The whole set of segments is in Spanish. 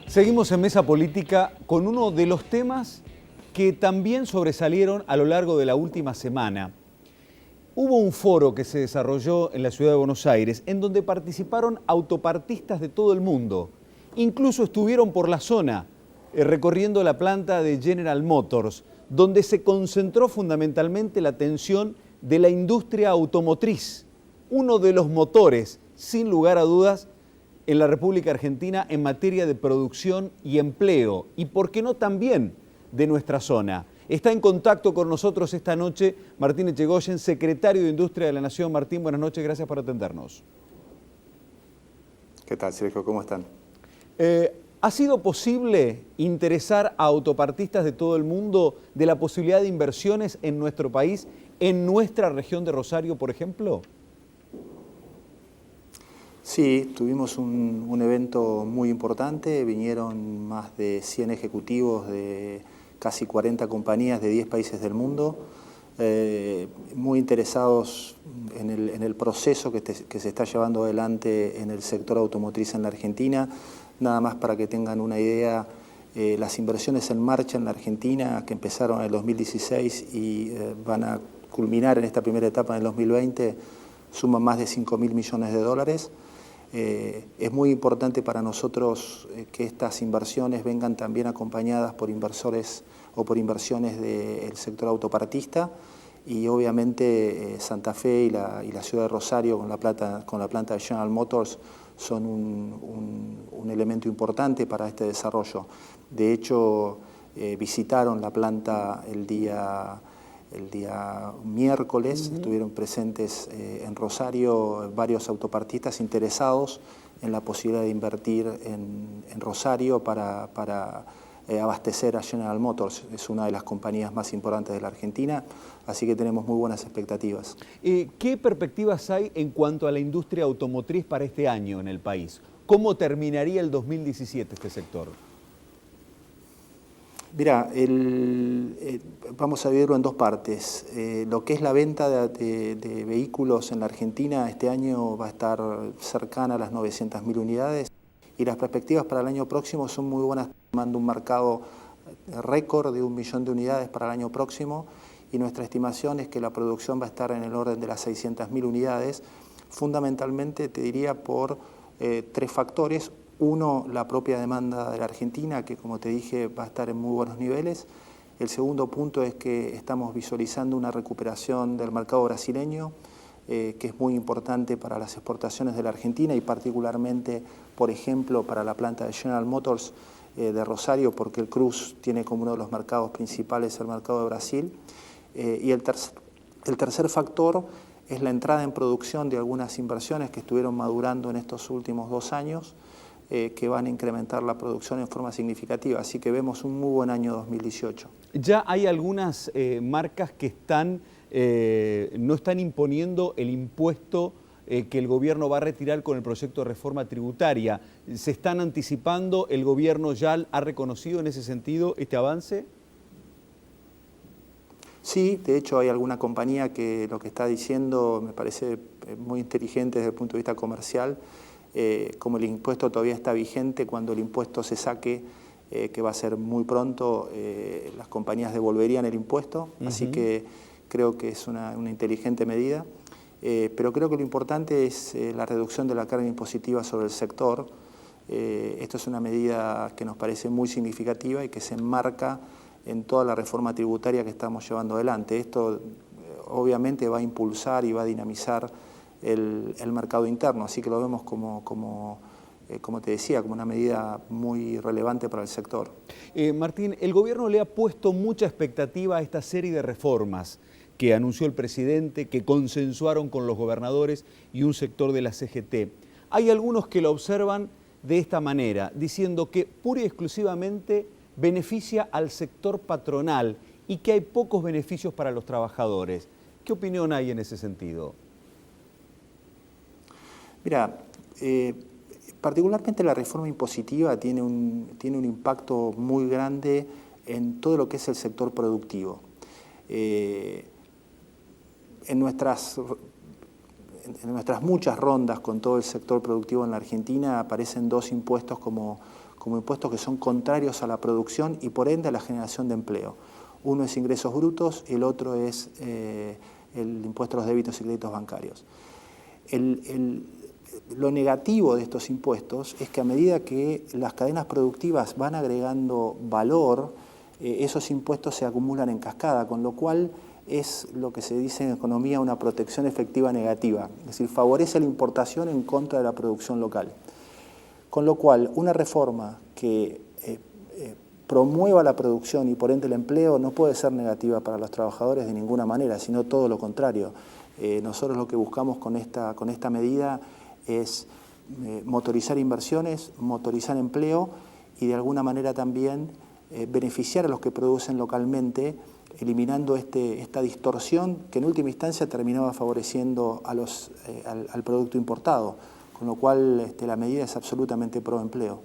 Seguimos en Mesa Política con uno de los temas que también sobresalieron a lo largo de la última semana. Hubo un foro que se desarrolló en la ciudad de Buenos Aires en donde participaron autopartistas de todo el mundo. Incluso estuvieron por la zona recorriendo la planta de General Motors, donde se concentró fundamentalmente la atención de la industria automotriz, uno de los motores, sin lugar a dudas, en la República Argentina en materia de producción y empleo, y por qué no también de nuestra zona. Está en contacto con nosotros esta noche Martín Echegoyen, secretario de Industria de la Nación. Martín, buenas noches, gracias por atendernos. ¿Qué tal, Sergio? ¿Cómo están? ¿Ha sido posible interesar a autopartistas de todo el mundo de la posibilidad de inversiones en nuestro país, en nuestra región de Rosario, por ejemplo? Sí, tuvimos un evento muy importante, vinieron más de 100 ejecutivos de casi 40 compañías de 10 países del mundo, muy interesados en el proceso que se está llevando adelante en el sector automotriz en la Argentina. Nada más para que tengan una idea, las inversiones en marcha en la Argentina, que empezaron en el 2016 y van a culminar en esta primera etapa en el 2020, suman más de 5.000 millones de dólares. Es muy importante para nosotros que estas inversiones vengan también acompañadas por inversores o por inversiones del sector autopartista, y obviamente Santa Fe y la ciudad de Rosario con la planta de General Motors son un elemento importante para este desarrollo. De hecho, visitaron la planta el día miércoles, estuvieron presentes en Rosario varios autopartistas interesados en la posibilidad de invertir en Rosario para abastecer a General Motors. Es una de las compañías más importantes de la Argentina, así que tenemos muy buenas expectativas. ¿Qué perspectivas hay en cuanto a la industria automotriz para este año en el país? ¿Cómo terminaría el 2017 este sector? Mira, vamos a dividirlo en dos partes. Lo que es la venta de vehículos en la Argentina este año va a estar cercana a las 900.000 unidades, y las perspectivas para el año próximo son muy buenas, tomando un mercado récord de 1 millón de unidades para el año próximo, y nuestra estimación es que la producción va a estar en el orden de las 600.000 unidades, fundamentalmente te diría por 3 factores. Uno, la propia demanda de la Argentina, que como te dije va a estar en muy buenos niveles. El segundo punto es que estamos visualizando una recuperación del mercado brasileño, que es muy importante para las exportaciones de la Argentina y particularmente, por ejemplo, para la planta de General Motors de Rosario, porque el Cruz tiene como uno de los mercados principales el mercado de Brasil. Y el tercer factor es la entrada en producción de algunas inversiones que estuvieron madurando en estos últimos 2 años, que van a incrementar la producción en forma significativa. Así que vemos un muy buen año 2018. Ya hay algunas marcas que no están imponiendo el impuesto que el gobierno va a retirar con el proyecto de reforma tributaria. ¿Se están anticipando? ¿El gobierno ya ha reconocido en ese sentido este avance? Sí, de hecho hay alguna compañía que lo que está diciendo me parece muy inteligente desde el punto de vista comercial. Como el impuesto todavía está vigente, cuando el impuesto se saque, que va a ser muy pronto, las compañías devolverían el impuesto, así que creo que es una inteligente medida. Pero creo que lo importante es la reducción de la carga impositiva sobre el sector. Esto es una medida que nos parece muy significativa y que se enmarca en toda la reforma tributaria que estamos llevando adelante. Esto obviamente va a impulsar y va a dinamizar el mercado interno, así que lo vemos como te decía, como una medida muy relevante para el sector. Martín, el gobierno le ha puesto mucha expectativa a esta serie de reformas que anunció el presidente, que consensuaron con los gobernadores y un sector de la CGT. Hay algunos que lo observan de esta manera, diciendo que pura y exclusivamente beneficia al sector patronal y que hay pocos beneficios para los trabajadores. ¿Qué opinión hay en ese sentido? Mira, particularmente la reforma impositiva tiene un impacto muy grande en todo lo que es el sector productivo. En en nuestras muchas rondas con todo el sector productivo en la Argentina aparecen dos impuestos como impuestos que son contrarios a la producción y por ende a la generación de empleo. Uno es ingresos brutos y el otro es el impuesto a los débitos y créditos bancarios. Lo negativo de estos impuestos es que a medida que las cadenas productivas van agregando valor, esos impuestos se acumulan en cascada, con lo cual es lo que se dice en economía una protección efectiva negativa, es decir, favorece la importación en contra de la producción local. Con lo cual, una reforma que promueva la producción y por ende el empleo no puede ser negativa para los trabajadores de ninguna manera, sino todo lo contrario. Nosotros lo que buscamos con esta medida es motorizar inversiones, motorizar empleo y de alguna manera también beneficiar a los que producen localmente, eliminando esta distorsión que en última instancia terminaba favoreciendo al producto importado. Con lo cual la medida es absolutamente pro empleo.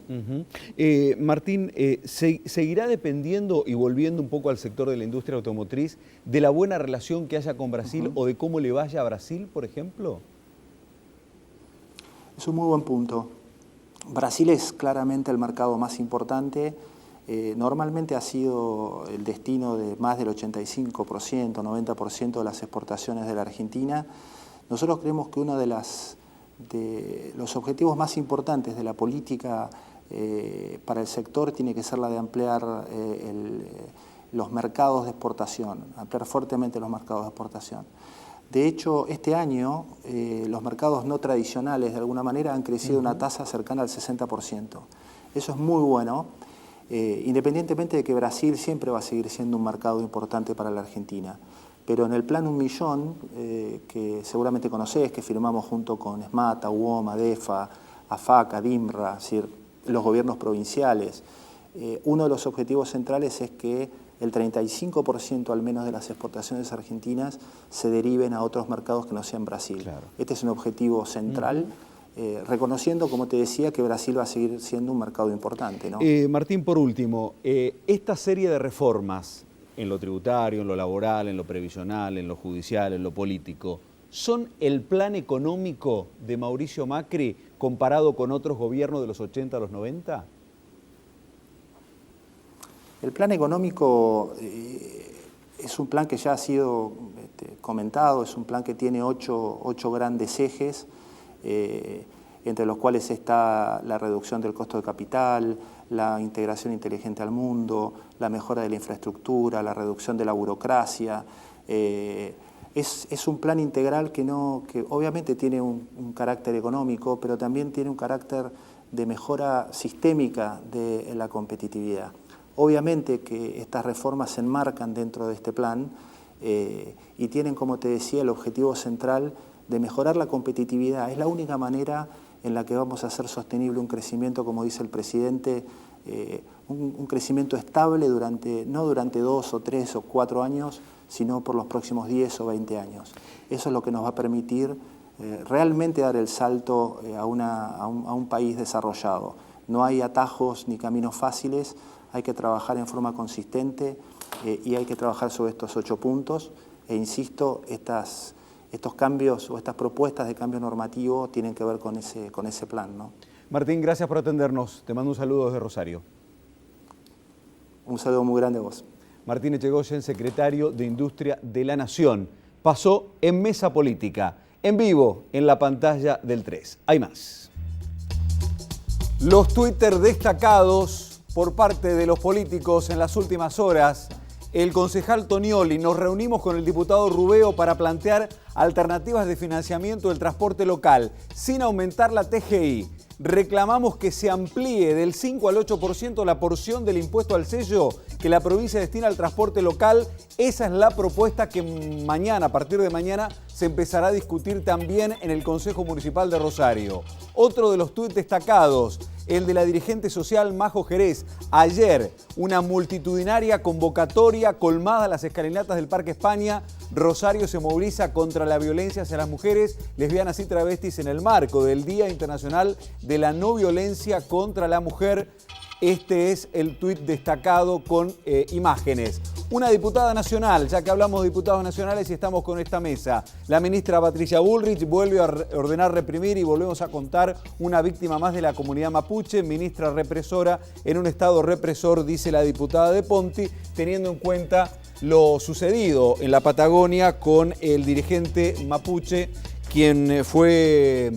Martín, ¿seguirá dependiendo, y volviendo un poco al sector de la industria automotriz, de la buena relación que haya con Brasil o de cómo le vaya a Brasil, por ejemplo? Es un muy buen punto. Brasil es claramente el mercado más importante. Normalmente ha sido el destino de más del 85%, 90% de las exportaciones de la Argentina. Nosotros creemos que uno de los objetivos más importantes de la política para el sector tiene que ser la de ampliar los mercados de exportación, ampliar fuertemente los mercados de exportación. De hecho, este año los mercados no tradicionales de alguna manera han crecido una tasa cercana al 60%. Eso es muy bueno, independientemente de que Brasil siempre va a seguir siendo un mercado importante para la Argentina. Pero en el plan 1 millón, que seguramente conocés, que firmamos junto con ESMATA, UOMA, DEFA, AFAC, ADIMRA, es decir, los gobiernos provinciales, uno de los objetivos centrales es que el 35% al menos de las exportaciones argentinas se deriven a otros mercados que no sean Brasil. Claro. Este es un objetivo central, reconociendo, como te decía, que Brasil va a seguir siendo un mercado importante, ¿no? Martín, por último, esta serie de reformas en lo tributario, en lo laboral, en lo previsional, en lo judicial, en lo político, ¿son el plan económico de Mauricio Macri comparado con otros gobiernos de los 80 a los 90? El plan económico es un plan que ya ha sido comentado, es un plan que tiene ocho grandes ejes, entre los cuales está la reducción del costo de capital, la integración inteligente al mundo, la mejora de la infraestructura, la reducción de la burocracia. Es un plan integral que obviamente tiene un carácter económico, pero también tiene un carácter de mejora sistémica de la competitividad. Obviamente que estas reformas se enmarcan dentro de este plan y tienen, como te decía, el objetivo central de mejorar la competitividad. Es la única manera en la que vamos a hacer sostenible un crecimiento, como dice el presidente, un crecimiento estable no durante 2 o 3 o 4 años, sino por los próximos 10 o 20 años. Eso es lo que nos va a permitir realmente dar el salto a un país desarrollado. No hay atajos ni caminos fáciles, hay que trabajar en forma consistente y hay que trabajar sobre estos 8 puntos. E insisto, estos cambios o estas propuestas de cambio normativo tienen que ver con ese plan, ¿no? Martín, gracias por atendernos. Te mando un saludo desde Rosario. Un saludo muy grande a vos. Martín Echegoyen, secretario de Industria de la Nación. Pasó en Mesa Política, en vivo, en la pantalla del 3. Hay más. Los Twitter destacados por parte de los políticos en las últimas horas. El concejal Tonioli, nos reunimos con el diputado Rubeo para plantear alternativas de financiamiento del transporte local sin aumentar la TGI. Reclamamos que se amplíe del 5 al 8% la porción del impuesto al sello que la provincia destina al transporte local. Esa es la propuesta que mañana, a partir de mañana, se empezará a discutir también en el Consejo Municipal de Rosario. Otro de los tuits destacados, el de la dirigente social Majo Jerez. Ayer, una multitudinaria convocatoria colmada a las escalinatas del Parque España. Rosario se moviliza contra la violencia hacia las mujeres, lesbianas y travestis en el marco del Día Internacional de la No Violencia contra la Mujer. Este es el tuit destacado con imágenes. una diputada nacional, ya que hablamos de diputados nacionales y estamos con esta mesa. La ministra Patricia Bullrich vuelve a ordenar reprimir y volvemos a contar una víctima más de la comunidad mapuche, ministra represora en un estado represor, dice la diputada de Ponti, teniendo en cuenta lo sucedido en la Patagonia con el dirigente mapuche, quien fue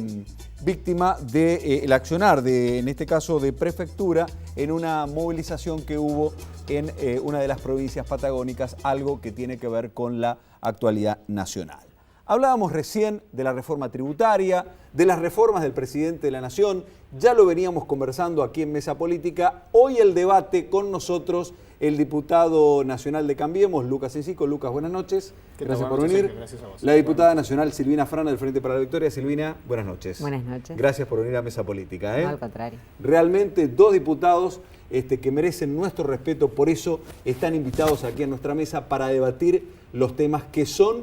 víctima del accionar, en este caso de prefectura, en una movilización que hubo en una de las provincias patagónicas, algo que tiene que ver con la actualidad nacional. Hablábamos recién de la reforma tributaria, de las reformas del presidente de la Nación, ya lo veníamos conversando aquí en Mesa Política. Hoy el debate con nosotros, el diputado nacional de Cambiemos, Lucas Encico. Lucas, buenas noches. Gracias por venir. Gracias a vos. La diputada nacional Silvina Frana del Frente para la Victoria. Silvina, buenas noches. Buenas noches. Gracias por venir a Mesa Política. No, al contrario. Realmente dos diputados que merecen nuestro respeto, por eso están invitados aquí a nuestra mesa para debatir los temas que son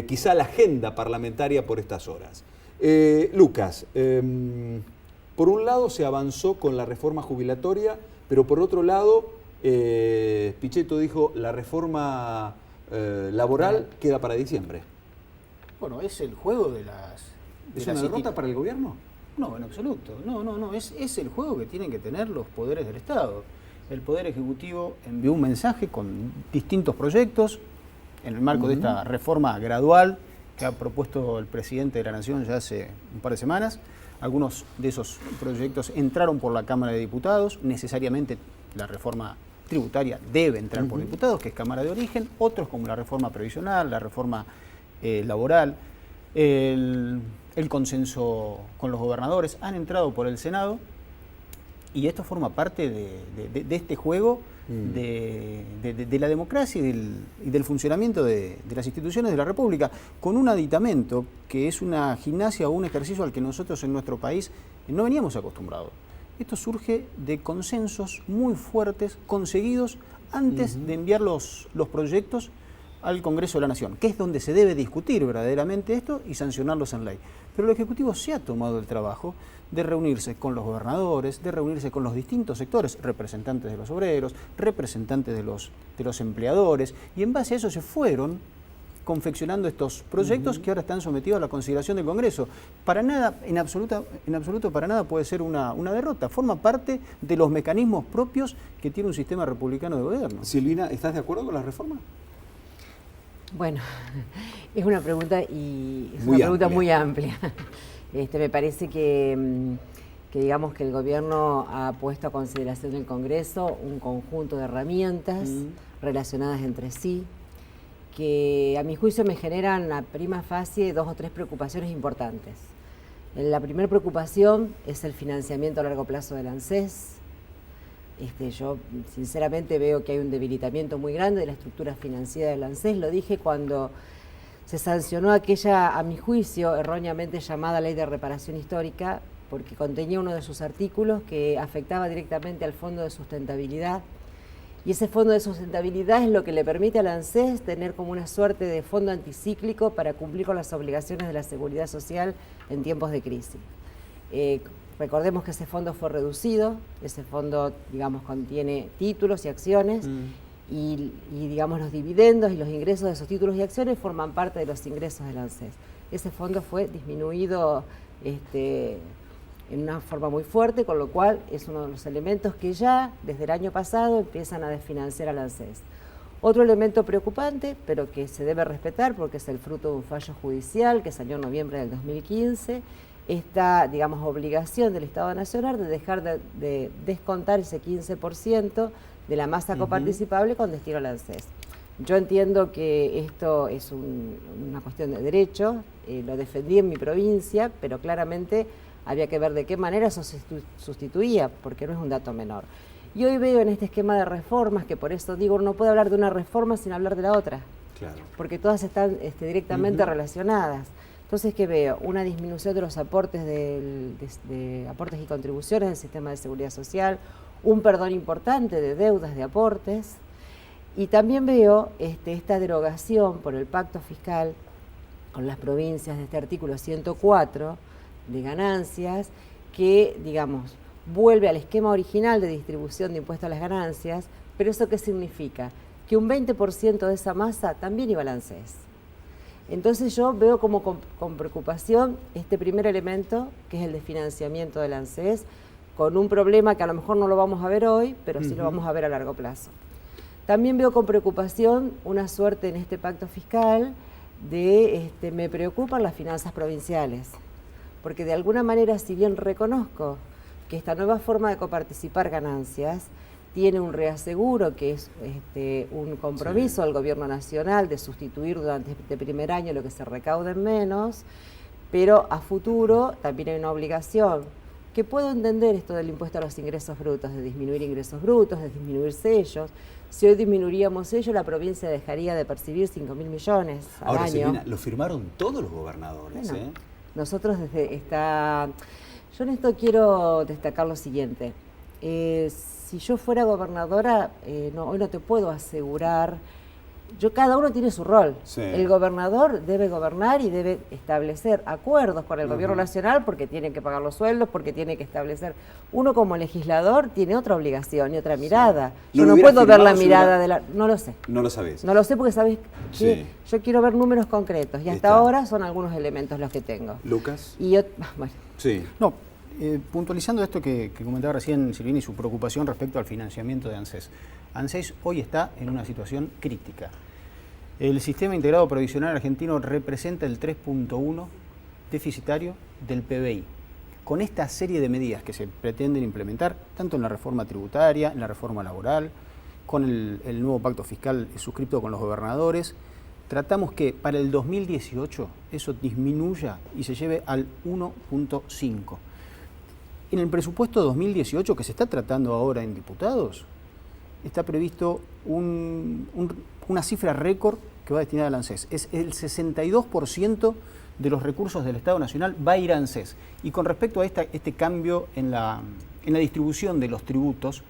quizá la agenda parlamentaria por estas horas. Lucas, por un lado se avanzó con la reforma jubilatoria, pero por otro lado, Pichetto dijo la reforma laboral queda para diciembre. Bueno, es el juego de las... ¿Es una derrota para el gobierno? No, en absoluto. No. Es el juego que tienen que tener los poderes del Estado. El Poder Ejecutivo envió un mensaje con distintos proyectos en el marco de esta reforma gradual que ha propuesto el presidente de la Nación ya hace un par de semanas. Algunos de esos proyectos entraron por la Cámara de Diputados. Necesariamente la reforma tributaria debe entrar por diputados, que es Cámara de Origen. Otros, como la reforma previsional, la reforma laboral, el consenso con los gobernadores, han entrado por el Senado, y esto forma parte de este juego de la democracia y del funcionamiento de las instituciones de la República, con un aditamento que es una gimnasia o un ejercicio al que nosotros en nuestro país no veníamos acostumbrados. Esto surge de consensos muy fuertes conseguidos antes de enviar los proyectos al Congreso de la Nación, que es donde se debe discutir verdaderamente esto y sancionarlos en ley. Pero el Ejecutivo se ha tomado el trabajo de reunirse con los gobernadores, de reunirse con los distintos sectores, representantes de los obreros, representantes de los empleadores, y en base a eso se fueron confeccionando estos proyectos que ahora están sometidos a la consideración del Congreso. Para nada, en absoluto para nada puede ser una derrota. Forma parte de los mecanismos propios que tiene un sistema republicano de gobierno. Silvina, ¿estás de acuerdo con la reforma? Bueno, es una pregunta muy amplia. Me parece que digamos que el gobierno ha puesto a consideración del Congreso un conjunto de herramientas relacionadas entre sí, que a mi juicio me generan a prima facie 2 o 3 preocupaciones importantes. La primera preocupación es el financiamiento a largo plazo del ANSES. Yo sinceramente veo que hay un debilitamiento muy grande de la estructura financiera del ANSES. Lo dije cuando se sancionó aquella, a mi juicio, erróneamente llamada Ley de Reparación Histórica, porque contenía uno de sus artículos que afectaba directamente al Fondo de Sustentabilidad. Y ese Fondo de Sustentabilidad es lo que le permite al ANSES tener como una suerte de fondo anticíclico para cumplir con las obligaciones de la seguridad social en tiempos de crisis. Recordemos que ese fondo fue reducido, ese fondo, digamos, contiene títulos y acciones, y digamos, los dividendos y los ingresos de esos títulos y acciones forman parte de los ingresos del ANSES. Ese fondo fue disminuido en una forma muy fuerte, con lo cual es uno de los elementos que ya desde el año pasado empiezan a desfinanciar al ANSES. Otro elemento preocupante, pero que se debe respetar porque es el fruto de un fallo judicial que salió en noviembre del 2015, esta, digamos, obligación del Estado Nacional de dejar de descontar ese 15% de la masa coparticipable con destino al ANSES. Yo entiendo que esto es una cuestión de derecho, lo defendí en mi provincia, pero claramente había que ver de qué manera eso se sustituía, porque no es un dato menor. Y hoy veo en este esquema de reformas, que por eso digo, uno no puede hablar de una reforma sin hablar de la otra, claro, porque todas están directamente relacionadas. Entonces, ¿qué veo? Una disminución de los aportes de aportes y contribuciones del sistema de seguridad social, un perdón importante de deudas de aportes, y también veo esta derogación por el pacto fiscal con las provincias de este artículo 104 de ganancias, que, digamos, vuelve al esquema original de distribución de impuestos a las ganancias. Pero ¿eso qué significa? que un 20% de esa masa también iba al ANSES. Entonces yo veo como con preocupación este primer elemento, que es el de financiamiento del ANSES, con un problema que a lo mejor no lo vamos a ver hoy, pero sí lo vamos a ver a largo plazo. También veo con preocupación una suerte en este pacto fiscal de, me preocupan las finanzas provinciales, porque de alguna manera, si bien reconozco que esta nueva forma de coparticipar ganancias tiene un reaseguro, que es un compromiso del gobierno nacional de sustituir durante este primer año lo que se recaude menos, pero a futuro también hay una obligación, que puedo entender esto del impuesto a los ingresos brutos, de disminuir ingresos brutos, de disminuir sellos. Si hoy disminuiríamos sellos, la provincia dejaría de percibir 5.000 millones al Ahora, año. Silvina, lo firmaron todos los gobernadores. Bueno, nosotros desde esta... Yo en esto quiero destacar lo siguiente. Si yo fuera gobernadora, hoy no te puedo asegurar... Cada uno tiene su rol. Sí. El gobernador debe gobernar y debe establecer acuerdos con el gobierno nacional porque tiene que pagar los sueldos, porque tiene que establecer... Uno como legislador tiene otra obligación y otra mirada. Yo no puedo ver la mirada de la... No lo sé. No lo sabés. No lo sé porque sabes que yo quiero ver números concretos y hasta ahora son algunos elementos los que tengo. Lucas. Y yo, bueno. Sí. No, puntualizando esto que comentaba recién Silvina y su preocupación respecto al financiamiento de ANSES. ANSES hoy está en una situación crítica. El Sistema Integrado Previsional Argentino representa el 3.1 deficitario del PBI. Con esta serie de medidas que se pretenden implementar, tanto en la reforma tributaria, en la reforma laboral, con el nuevo pacto fiscal suscrito con los gobernadores, tratamos que para el 2018 eso disminuya y se lleve al 1.5. En el presupuesto 2018 que se está tratando ahora en diputados, está previsto una cifra récord que va destinada al ANSES. Es el 62% de los recursos del Estado Nacional va a ir a ANSES. Y con respecto a este cambio en la distribución de los tributos,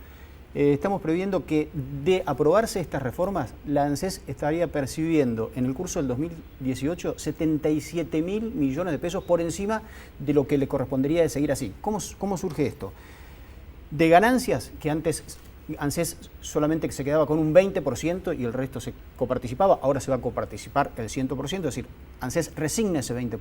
estamos previendo que de aprobarse estas reformas, la ANSES estaría percibiendo en el curso del 2018 77.000 millones de pesos por encima de lo que le correspondería de seguir así. ¿Cómo surge esto? De ganancias que antes ANSES solamente se quedaba con un 20% y el resto se coparticipaba, ahora se va a coparticipar el 100%, es decir, ANSES resigna ese 20%,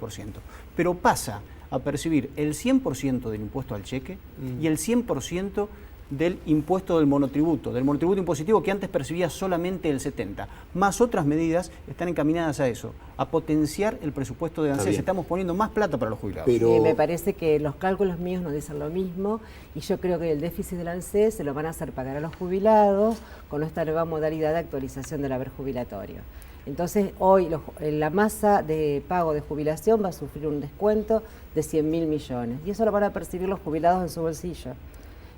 pero pasa a percibir el 100% del impuesto al cheque y el 100% del impuesto del monotributo impositivo que antes percibía solamente el 70%, más otras medidas están encaminadas a eso, a potenciar el presupuesto de ANSES. Estamos poniendo más plata para los jubilados. Pero... me parece que los cálculos míos nos dicen lo mismo y yo creo que el déficit del ANSES se lo van a hacer pagar a los jubilados con esta nueva modalidad de actualización del haber jubilatorio. Entonces hoy la masa de pago de jubilación va a sufrir un descuento de 100.000 millones y eso lo van a percibir los jubilados en su bolsillo.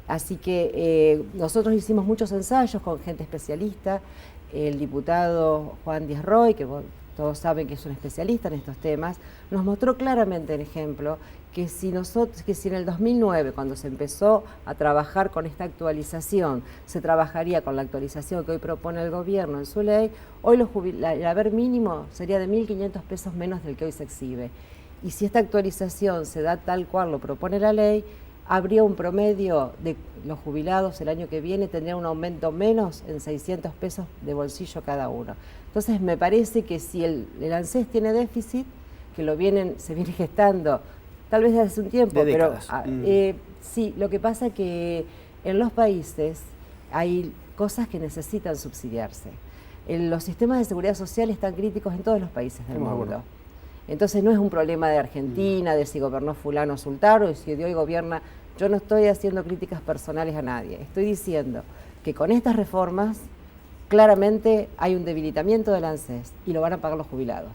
Así que nosotros hicimos muchos ensayos con gente especialista, el diputado Juan Díaz Roy, que todos saben que es un especialista en estos temas, nos mostró claramente el ejemplo que si en el 2009, cuando se empezó a trabajar con esta actualización, se trabajaría con la actualización que hoy propone el gobierno en su ley, hoy el haber mínimo sería de 1.500 pesos menos del que hoy se exhibe. Y si esta actualización se da tal cual lo propone la ley, habría un promedio de los jubilados el año que viene, tendría un aumento menos en 600 pesos de bolsillo cada uno. Entonces me parece que si el ANSES tiene déficit, que se viene gestando tal vez desde hace un tiempo, pero sí, lo que pasa es que en los países hay cosas que necesitan subsidiarse. Los sistemas de seguridad social están críticos en todos los países del mundo. Entonces no es un problema de Argentina, de si gobernó fulano o sultano, y si de hoy gobierna... Yo no estoy haciendo críticas personales a nadie, estoy diciendo que con estas reformas claramente hay un debilitamiento del ANSES y lo van a pagar los jubilados.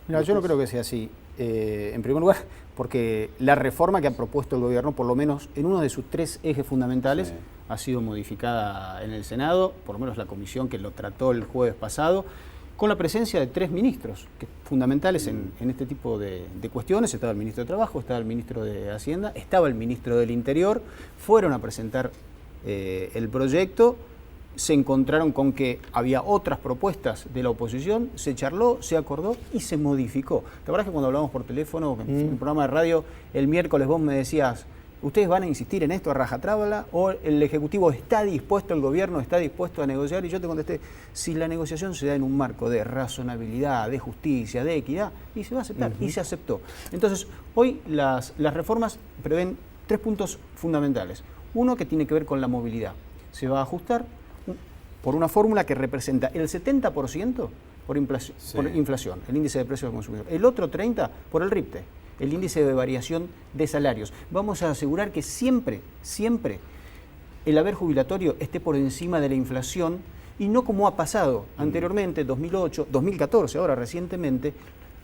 No, yo no creo que sea así. En primer lugar, porque la reforma que ha propuesto el gobierno, por lo menos en uno de sus 3 ejes fundamentales, ha sido modificada en el Senado, por lo menos la comisión que lo trató el jueves pasado, con la presencia de 3 ministros fundamentales en este tipo de cuestiones. Estaba el ministro de Trabajo, estaba el ministro de Hacienda, estaba el ministro del Interior, fueron a presentar el proyecto, se encontraron con que había otras propuestas de la oposición, se charló, se acordó y se modificó. ¿Te acuerdas que cuando hablamos por teléfono, en un programa de radio, el miércoles vos me decías, ¿Ustedes van a insistir en esto a rajatabla o el Ejecutivo está dispuesto, el Gobierno está dispuesto a negociar? Y yo te contesté, si la negociación se da en un marco de razonabilidad, de justicia, de equidad, y se va a aceptar, y se aceptó. Entonces, hoy las reformas prevén 3 puntos fundamentales. Uno que tiene que ver con la movilidad. Se va a ajustar por una fórmula que representa el 70% por inflación, el índice de precios del consumidor. El otro 30% por el RIPTE, el índice de variación de salarios. Vamos a asegurar que siempre el haber jubilatorio esté por encima de la inflación y no como ha pasado anteriormente, 2008, 2014, ahora recientemente,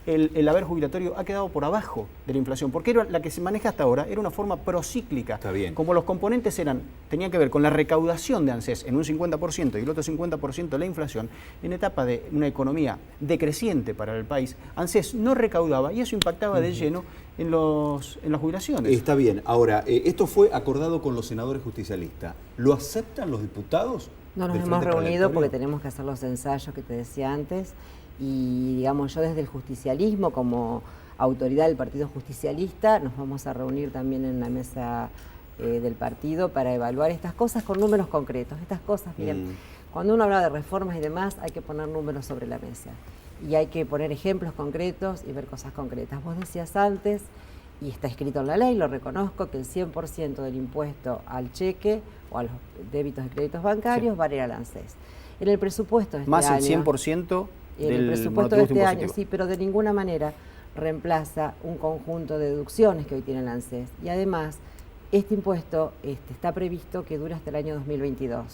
el haber jubilatorio ha quedado por abajo de la inflación, porque era la que se maneja hasta ahora era una forma procíclica. Está bien. Como los componentes tenían que ver con la recaudación de ANSES en un 50% y el otro 50% la inflación, en etapa de una economía decreciente para el país, ANSES no recaudaba y eso impactaba de lleno en las jubilaciones. Está bien. Ahora, esto fue acordado con los senadores justicialistas. ¿Lo aceptan los diputados? No nos hemos reunido porque tenemos que hacer los ensayos que te decía antes. Y digamos, yo desde el justicialismo, como autoridad del Partido Justicialista, nos vamos a reunir también en la mesa del partido para evaluar estas cosas con números concretos. Estas cosas, miren, cuando uno habla de reformas y demás, hay que poner números sobre la mesa. Y hay que poner ejemplos concretos y ver cosas concretas. Vos decías antes, y está escrito en la ley, lo reconozco, que el 100% del impuesto al cheque o a los débitos de créditos bancarios va a ir al ANSES. En el presupuesto de este más año... el 100% en el presupuesto de este año, sí, pero de ninguna manera reemplaza un conjunto de deducciones que hoy tiene el ANSES. Y además, este impuesto está previsto que dure hasta el año 2022.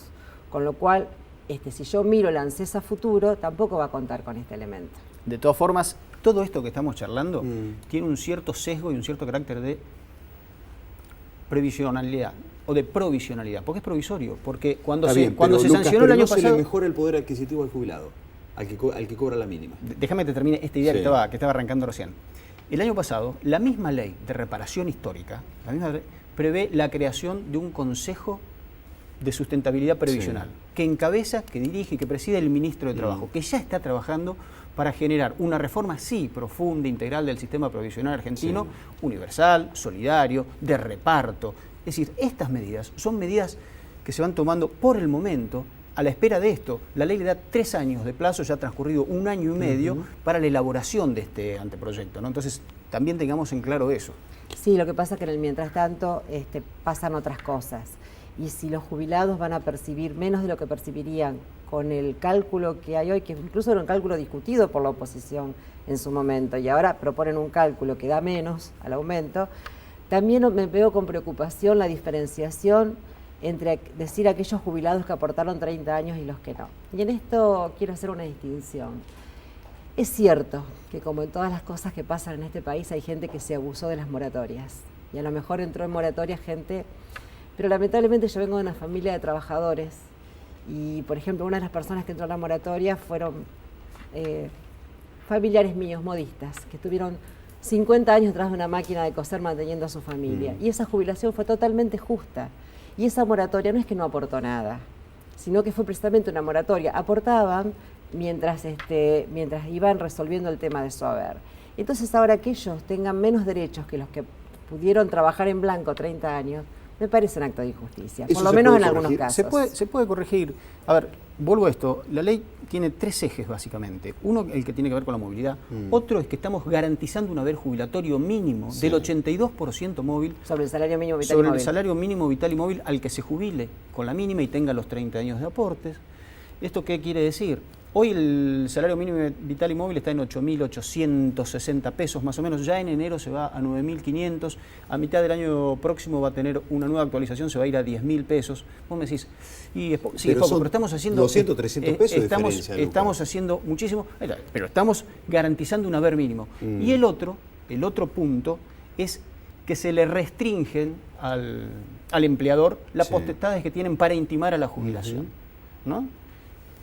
Con lo cual, si yo miro el ANSES a futuro, tampoco va a contar con este elemento. De todas formas, todo esto que estamos charlando tiene un cierto sesgo y un cierto carácter de previsionalidad o de provisionalidad, porque es provisorio. Porque cuando se sancionó el año pasado... ¿No se le mejora el poder adquisitivo al jubilado? Al que cobra la mínima. Déjame que termine esta idea que estaba arrancando recién. El año pasado, la misma ley de reparación histórica prevé la creación de un Consejo de Sustentabilidad Previsional, que encabeza, que dirige y que preside el Ministro de Trabajo, que ya está trabajando para generar una reforma, sí, profunda, integral del sistema previsional argentino, universal, solidario, de reparto. Es decir, estas medidas son medidas que se van tomando por el momento. A la espera de esto, la ley le da 3 años de plazo, ya ha transcurrido 1 año y medio para la elaboración de este anteproyecto, ¿no? Entonces, también tengamos en claro eso. Sí, lo que pasa es que en el mientras tanto pasan otras cosas. Y si los jubilados van a percibir menos de lo que percibirían con el cálculo que hay hoy, que incluso era un cálculo discutido por la oposición en su momento, y ahora proponen un cálculo que da menos al aumento, también me veo con preocupación la diferenciación entre decir aquellos jubilados que aportaron 30 años y los que no. Y en esto quiero hacer una distinción. Es cierto que como en todas las cosas que pasan en este país hay gente que se abusó de las moratorias. Y a lo mejor entró en moratoria gente... Pero lamentablemente yo vengo de una familia de trabajadores y, por ejemplo, una de las personas que entró en la moratoria fueron familiares míos, modistas, que estuvieron 50 años detrás de una máquina de coser manteniendo a su familia. Y esa jubilación fue totalmente justa. Y esa moratoria no es que no aportó nada, sino que fue precisamente una moratoria. Aportaban mientras iban resolviendo el tema de su haber. Entonces ahora que ellos tengan menos derechos que los que pudieron trabajar en blanco 30 años, me parece un acto de injusticia, por lo menos en algunos casos. Se puede corregir. A ver, vuelvo a esto. La ley tiene 3 ejes básicamente. Uno, el que tiene que ver con la movilidad. Otro es que estamos garantizando un haber jubilatorio mínimo del 82% móvil. Sobre el salario mínimo vital y móvil. Sobre el salario mínimo vital y móvil al que se jubile con la mínima y tenga los 30 años de aportes. ¿Esto qué quiere decir? Hoy el salario mínimo vital y móvil está en 8.860 pesos más o menos, ya en enero se va a 9.500, a mitad del año próximo va a tener una nueva actualización, se va a ir a 10.000 pesos. Vos me decís, sí, es poco, pero estamos haciendo... 200, 300 pesos estamos haciendo muchísimo, pero estamos garantizando un haber mínimo. Y el otro punto es que se le restringen al empleador las potestades que tienen para intimar a la jubilación, ¿no?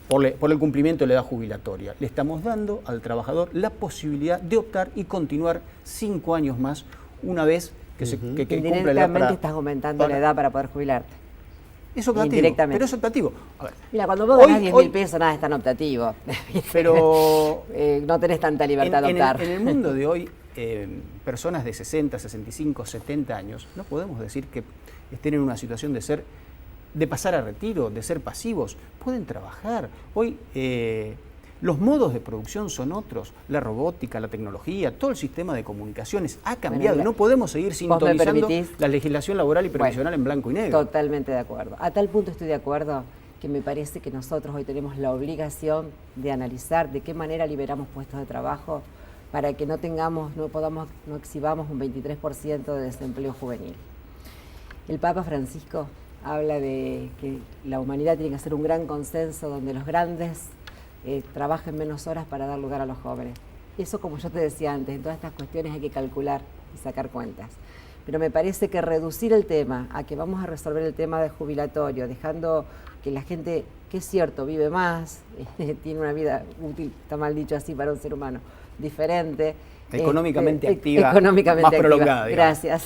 Por el cumplimiento de la edad jubilatoria. Le estamos dando al trabajador la posibilidad de optar y continuar 5 años más una vez que cumpla la edad. Indirectamente estás aumentando la edad para poder jubilarte. Es optativo, pero es optativo. A ver, mira, cuando vos ganás 10.000 pesos, nada es tan optativo. Pero no tenés tanta libertad de optar. En el mundo de hoy, personas de 60, 65, 70 años, no podemos decir que estén en una situación de pasar a retiro, de ser pasivos. Pueden trabajar. Hoy los modos de producción son otros. La robótica, la tecnología, todo el sistema de comunicaciones ha cambiado. No podemos seguir sintonizando la legislación laboral y previsional en blanco y negro. Totalmente de acuerdo. A tal punto estoy de acuerdo que me parece que nosotros hoy tenemos la obligación de analizar de qué manera liberamos puestos de trabajo para que no exhibamos un 23% de desempleo juvenil. El Papa Francisco habla de que la humanidad tiene que hacer un gran consenso donde los grandes trabajen menos horas para dar lugar a los jóvenes. Eso, como yo te decía antes, en todas estas cuestiones hay que calcular y sacar cuentas. Pero me parece que reducir el tema a que vamos a resolver el tema de jubilatorio, dejando que la gente, que es cierto, vive más, tiene una vida útil, está mal dicho así para un ser humano, diferente. Económicamente activa, económicamente más activa. prolongada. Gracias.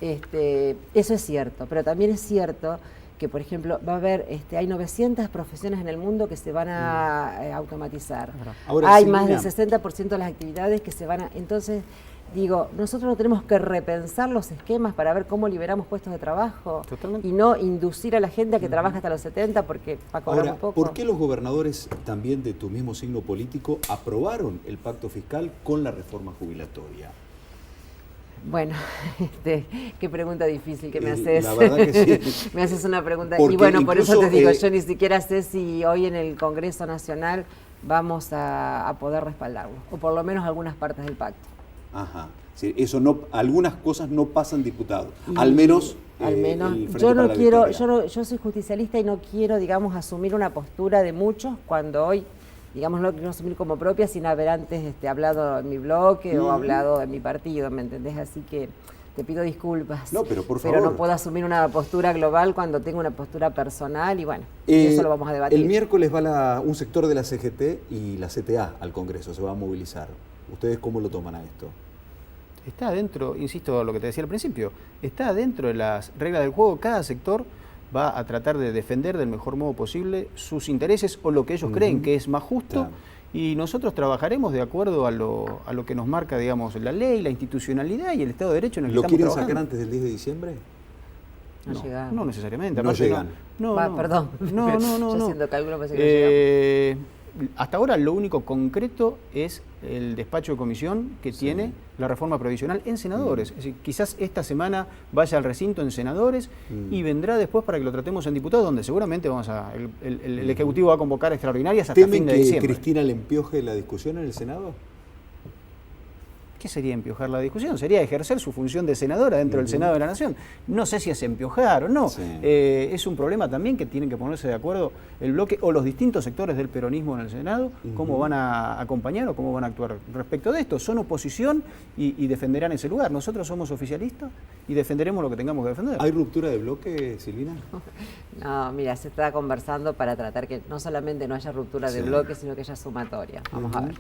Eso es cierto, pero también es cierto que, por ejemplo, va a haber, hay 900 profesiones en el mundo que se van a automatizar. Ahora, hay Silvina, más del 60% de las actividades que se van a... Entonces, digo, nosotros no tenemos que repensar los esquemas para ver cómo liberamos puestos de trabajo. Totalmente. Y no inducir a la gente a que trabaje hasta los 70 porque va a cobrar ahora, un poco. ¿por qué los gobernadores también de tu mismo signo político aprobaron el pacto fiscal con la reforma jubilatoria? Bueno, qué pregunta difícil que me haces. La verdad que sí. Me haces una pregunta. Porque y bueno, por eso te digo, incluso, yo ni siquiera sé si hoy en el Congreso Nacional vamos a poder respaldarlo, o por lo menos algunas partes del pacto. Ajá. Sí, eso no, algunas cosas no pasan, diputado. Al menos yo no quiero, yo soy justicialista y no quiero, digamos, asumir una postura de muchos cuando hoy, digamos, no lo quiero asumir como propia sin haber antes hablado en mi bloque o hablado en mi partido, ¿me entendés? Así que te pido disculpas. No, pero por favor. Pero no puedo asumir una postura global cuando tengo una postura personal y bueno, eso lo vamos a debatir. El miércoles va un sector de la CGT y la CTA al Congreso, se va a movilizar. ¿Ustedes cómo lo toman a esto? Está dentro, insisto, lo que te decía al principio, está dentro de las reglas del juego. Cada sector va a tratar de defender del mejor modo posible sus intereses o lo que ellos creen que es más justo. Claro. Y nosotros trabajaremos de acuerdo a lo que nos marca, digamos, la ley, la institucionalidad y el Estado de Derecho en el que estamos trabajando. ¿Lo quieren sacar antes del 10 de diciembre? No necesariamente. No llegan. Perdón. No. Yo haciendo cálculo pensé que no llegamos. Hasta ahora lo único concreto es el despacho de comisión que tiene la reforma previsional en senadores. Es decir, quizás esta semana vaya al recinto en senadores y vendrá después para que lo tratemos en diputados, donde seguramente el Ejecutivo va a convocar extraordinarias hasta fin de diciembre. ¿Temen que Cristina le empioje la discusión en el Senado? ¿Qué sería empiojar la discusión? Sería ejercer su función de senadora dentro del Senado de la Nación. No sé si es empiojar o no. Sí. Es un problema también que tienen que ponerse de acuerdo el bloque o los distintos sectores del peronismo en el Senado, cómo van a acompañar o cómo van a actuar respecto de esto. Son oposición y defenderán ese lugar. Nosotros somos oficialistas y defenderemos lo que tengamos que defender. ¿Hay ruptura de bloque, Silvina? No, mira, se está conversando para tratar que no solamente no haya ruptura de bloque, sino que haya sumatoria. Vamos a ver.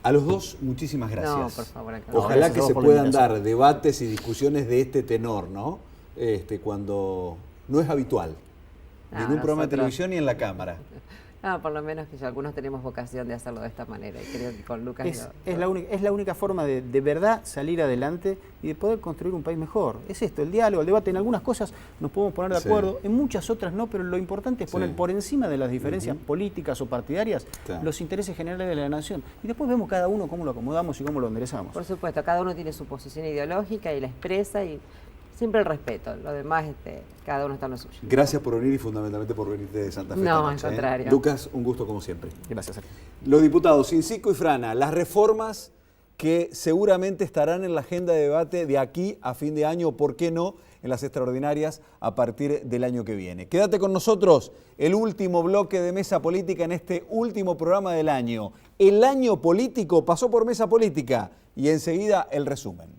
A los dos, muchísimas gracias. No, por favor. Ojalá que se puedan dar debates y discusiones de este tenor, ¿no? Cuando no es habitual. Ni en un programa de televisión ni en la Cámara. No, por lo menos que ya algunos tenemos vocación de hacerlo de esta manera. Y creo que con Lucas... Es la única forma de verdad salir adelante y de poder construir un país mejor. Es esto, el diálogo, el debate. En algunas cosas nos podemos poner de acuerdo, en muchas otras no, pero lo importante es poner por encima de las diferencias políticas o partidarias los intereses generales de la nación. Y después vemos cada uno cómo lo acomodamos y cómo lo enderezamos. Por supuesto, cada uno tiene su posición ideológica y la expresa y... Siempre el respeto, lo demás, cada uno está en lo suyo. Gracias por venir y fundamentalmente por venirte de Santa Fe. No, al contrario. Lucas, un gusto como siempre. Gracias. Los diputados Cincico y Frana, las reformas que seguramente estarán en la agenda de debate de aquí a fin de año, o por qué no, en las extraordinarias a partir del año que viene. Quédate con nosotros, el último bloque de Mesa Política en este último programa del año. El año político pasó por Mesa Política y enseguida el resumen.